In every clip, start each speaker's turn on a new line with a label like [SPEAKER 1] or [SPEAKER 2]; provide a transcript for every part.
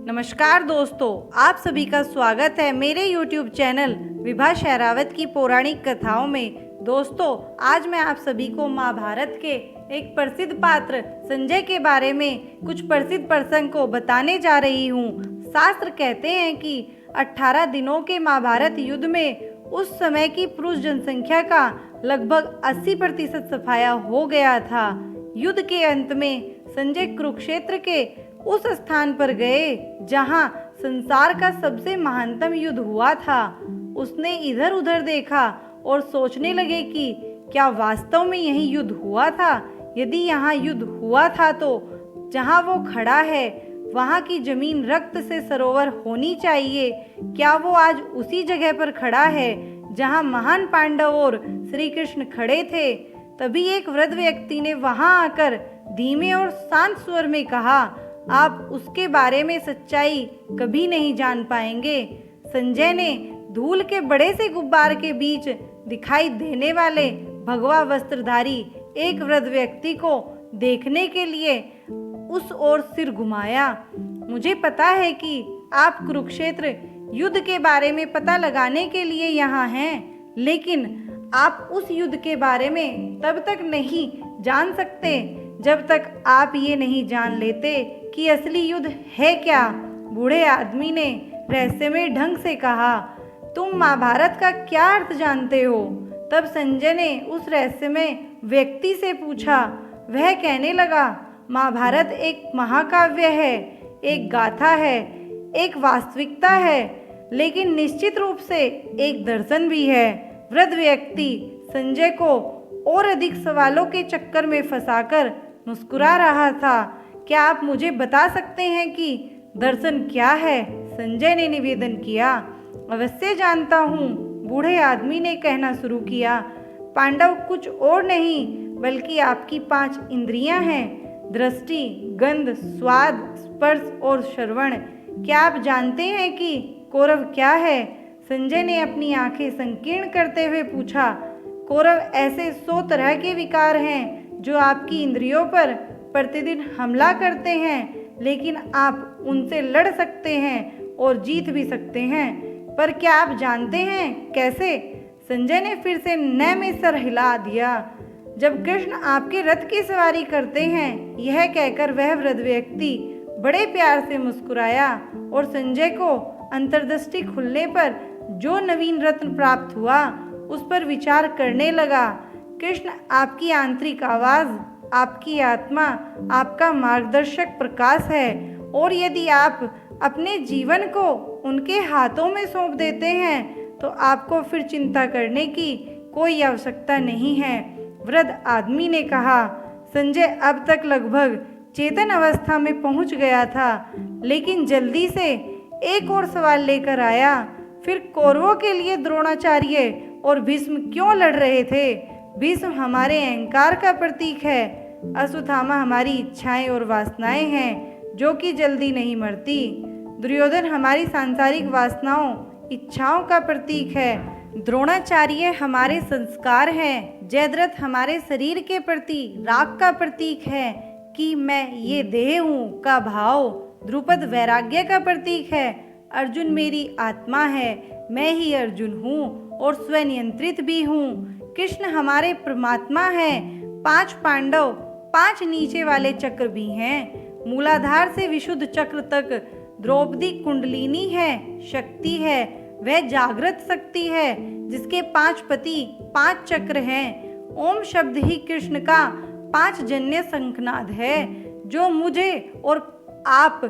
[SPEAKER 1] नमस्कार दोस्तों, आप सभी का स्वागत है मेरे YouTube चैनल विभा शेरावत की पौराणिक कथाओं में। दोस्तों, आज मैं आप सभी को महाभारत के एक प्रसिद्ध पात्र संजय के बारे में कुछ प्रसिद्ध प्रसंग को बताने जा रही हूँ। शास्त्र कहते हैं कि 18 दिनों के महाभारत युद्ध में उस समय की पुरुष जनसंख्या का लगभग 80% सफाया हो गया था। युद्ध के अंत में संजय कुरुक्षेत्र के उस स्थान पर गए जहां संसार का सबसे महानतम युद्ध हुआ था। उसने इधर उधर देखा और सोचने लगे कि क्या वास्तव में यही युद्ध हुआ था। यदि यहाँ युद्ध हुआ था तो जहाँ वो खड़ा है वहाँ की जमीन रक्त से सरोवर होनी चाहिए। क्या वो आज उसी जगह पर खड़ा है जहाँ महान पांडव और श्री कृष्ण खड़े थे। तभी एक वृद्ध व्यक्ति ने वहां आकर धीमे और शांत स्वर में कहा, आप उसके बारे में सच्चाई कभी नहीं जान पाएंगे। संजय ने धूल के बड़े से गुब्बार के बीच दिखाई देने वाले भगवा वस्त्रधारी एक वृद्ध व्यक्ति को देखने के लिए उस ओर सिर घुमाया। मुझे पता है कि आप कुरुक्षेत्र युद्ध के बारे में पता लगाने के लिए यहाँ हैं, लेकिन आप उस युद्ध के बारे में तब तक नहीं जान सकते जब तक आप ये नहीं जान लेते कि असली युद्ध है क्या। बूढ़े आदमी ने रहस्यमय ढंग से कहा, तुम महाभारत का क्या अर्थ जानते हो। तब संजय ने उस रहस्यमय व्यक्ति से पूछा। वह कहने लगा, महाभारत एक महाकाव्य है, एक गाथा है, एक वास्तविकता है, लेकिन निश्चित रूप से एक दर्शन भी है। वृद्ध व्यक्ति संजय को और अधिक सवालों के चक्कर में फंसाकर मुस्कुरा रहा था। क्या आप मुझे बता सकते हैं कि दर्शन क्या है? संजय ने निवेदन किया। अवश्य जानता हूँ, बूढ़े आदमी ने कहना शुरू किया। पांडव कुछ और नहीं बल्कि आपकी 5 इंद्रियां हैं, दृष्टि, गंध, स्वाद, स्पर्श और श्रवण। क्या आप जानते हैं कि कौरव क्या है? संजय ने अपनी आंखें संकीर्ण करते हुए पूछा। कौरव ऐसे 100 तरह के विकार हैं जो आपकी इंद्रियों पर प्रतिदिन हमला करते हैं, लेकिन आप उनसे लड़ सकते हैं और जीत भी सकते हैं। पर क्या आप जानते हैं कैसे? संजय ने फिर से न में सर हिला दिया। जब कृष्ण आपके रथ की सवारी करते हैं, यह कहकर वह वृद्ध व्यक्ति बड़े प्यार से मुस्कुराया और संजय को अंतर्दृष्टि खुलने पर जो नवीन रत्न प्राप्त हुआ उस पर विचार करने लगा। कृष्ण आपकी आंतरिक आवाज़, आपकी आत्मा, आपका मार्गदर्शक प्रकाश है, और यदि आप अपने जीवन को उनके हाथों में सौंप देते हैं तो आपको फिर चिंता करने की कोई आवश्यकता नहीं है। वृद्ध आदमी ने कहा। संजय अब तक लगभग चेतन अवस्था में पहुंच गया था, लेकिन जल्दी से एक और सवाल लेकर आया। फिर कौरवों के लिए द्रोणाचार्य और भीष्म क्यों लड़ रहे थे? भीष्म हमारे अहंकार का प्रतीक है, अश्वत्थामा हमारी इच्छाएं और वासनाएं हैं जो कि जल्दी नहीं मरती, दुर्योधन हमारी सांसारिक वासनाओं, इच्छाओं का प्रतीक है, द्रोणाचार्य हमारे संस्कार हैं, जयद्रथ हमारे शरीर के प्रति राग का प्रतीक है कि मैं ये देह हूँ का भाव, द्रुपद वैराग्य का प्रतीक है, अर्जुन मेरी आत्मा है, मैं ही अर्जुन हूँ और स्वनियंत्रित भी हूँ, कृष्ण हमारे परमात्मा हैं, 5 पांडव 5 नीचे वाले चक्र भी हैं, मूलाधार से विशुद्ध चक्र तक द्रौपदी कुंडलिनी है, शक्ति है, वह जागृत शक्ति है जिसके 5 पति 5 चक्र हैं। ओम शब्द ही कृष्ण का 5 जन्य शंखनाद है जो मुझे और आप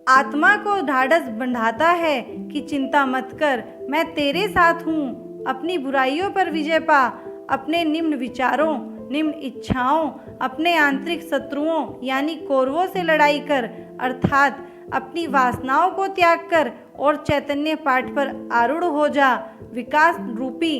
[SPEAKER 1] आत्मा को ढाढ़स बढ़ाता है कि चिंता मत कर, मैं तेरे साथ हूँ। अपनी बुराइयों पर विजय पा, अपने निम्न विचारों, निम्न इच्छाओं, अपने आंतरिक शत्रुओं यानी कौरवों से लड़ाई कर, अर्थात अपनी वासनाओं को त्याग कर और चैतन्य पाठ पर आरूढ़ हो जा। विकास रूपी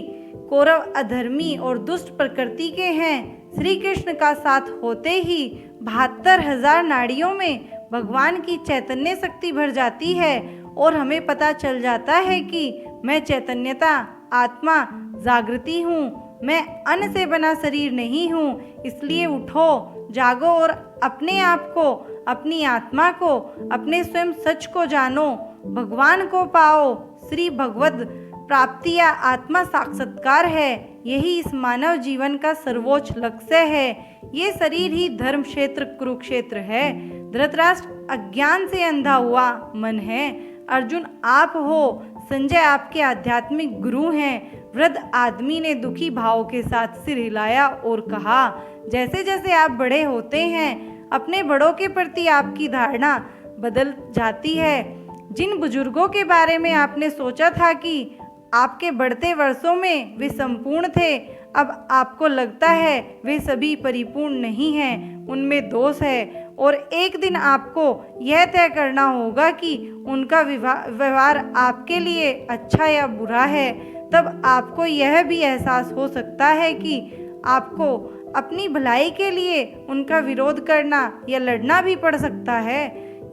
[SPEAKER 1] कौरव अधर्मी और दुष्ट प्रकृति के हैं। श्री कृष्ण का साथ होते ही 72,000 नाड़ियों में भगवान की चैतन्य शक्ति भर जाती है और हमें पता चल जाता है कि मैं चैतन्यता, आत्मा, जागृति हूँ, मैं अन्न से बना शरीर नहीं हूँ। इसलिए उठो, जागो और अपने आप को अपनी आत्मा को, अपने स्वयं सच को जानो, भगवान को पाओ। श्री भगवद प्राप्ति या आत्मा साक्षात्कार है, यही इस मानव जीवन का सर्वोच्च लक्ष्य है। ये शरीर ही धर्म क्षेत्र कुरुक्षेत्र है। धृतराष्ट्र अज्ञान से अंधा हुआ मन है। अर्जुन आप हो, संजय आपके आध्यात्मिक गुरु हैं। वृद्ध आदमी ने दुखी भाव के साथ सिर हिलाया और कहा, जैसे जैसे आप बड़े होते हैं, अपने बड़ों के प्रति आपकी धारणा बदल जाती है। जिन बुजुर्गों के बारे में आपने सोचा था कि आपके बढ़ते वर्षों में वे संपूर्ण थे, अब आपको लगता है वे सभी परिपूर्ण नहीं हैं, उनमें दोष है। और एक दिन आपको यह तय करना होगा कि उनका व्यवहार आपके लिए अच्छा या बुरा है। तब आपको यह भी एहसास हो सकता है कि आपको अपनी भलाई के लिए उनका विरोध करना या लड़ना भी पड़ सकता है।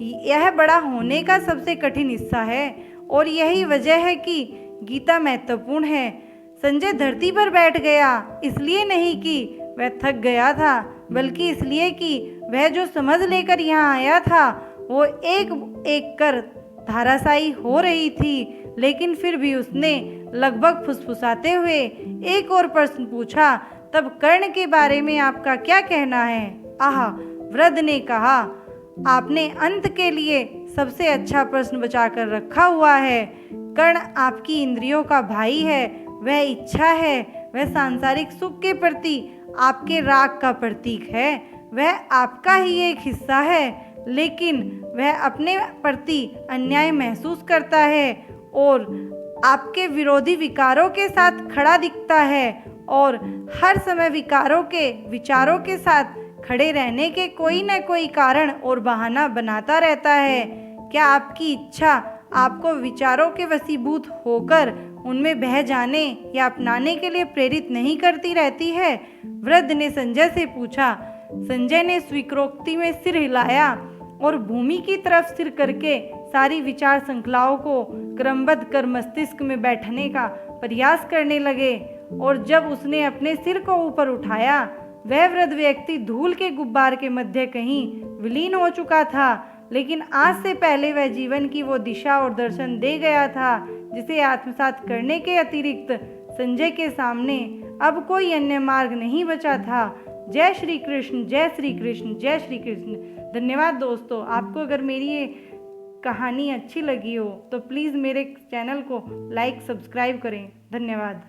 [SPEAKER 1] यह बड़ा होने का सबसे कठिन हिस्सा है और यही वजह है कि गीता महत्वपूर्ण है। संजय धरती पर बैठ गया इसलिए नहीं कि वह थक गया था, बल्कि इसलिए कि वह जो समझ लेकर यहाँ आया था वो एक एक कर धाराशायी हो रही थी। लेकिन फिर भी उसने लगभग फुसफुसाते हुए एक और प्रश्न पूछा, तब कर्ण के बारे में आपका क्या कहना है? आह, वृद्ध ने कहा, आपने अंत के लिए सबसे अच्छा प्रश्न बचा कर रखा हुआ है। कर्ण आपकी इंद्रियों का भाई है, वह इच्छा है, वह सांसारिक सुख के प्रति आपके राग का प्रतीक है, वह आपका ही एक हिस्सा है। लेकिन वह अपने प्रति अन्याय महसूस करता है और आपके विरोधी विकारों के साथ खड़ा दिखता है और हर समय विकारों के विचारों के साथ खड़े रहने के कोई न कोई कारण और बहाना बनाता रहता है। क्या आपकी इच्छा आपको विचारों के वशीभूत होकर उनमें बह जाने या अपनाने के लिए प्रेरित नहीं करती रहती है? वृद्ध ने संजय से पूछा। संजय ने स्वीकारोक्ति में सिर हिलाया और भूमि की तरफ सिर करके सारी विचार श्रृंखलाओं को क्रमबद्ध कर मस्तिष्क में बैठने का प्रयास करने लगे। और जब उसने अपने सिर को ऊपर उठाया, वह वृद्ध व्यक्ति धूल के गुब्बार के मध्य कहीं विलीन हो चुका था। लेकिन आज से पहले वह जीवन की वो दिशा और दर्शन दे गया था जिसे आत्मसात करने के अतिरिक्त संजय के सामने अब कोई अन्य मार्ग नहीं बचा था। जय श्री कृष्ण, जय श्री कृष्ण, जय श्री कृष्ण। धन्यवाद दोस्तों। आपको अगर मेरी ये कहानी अच्छी लगी हो तो प्लीज़ मेरे चैनल को लाइक सब्सक्राइब करें। धन्यवाद।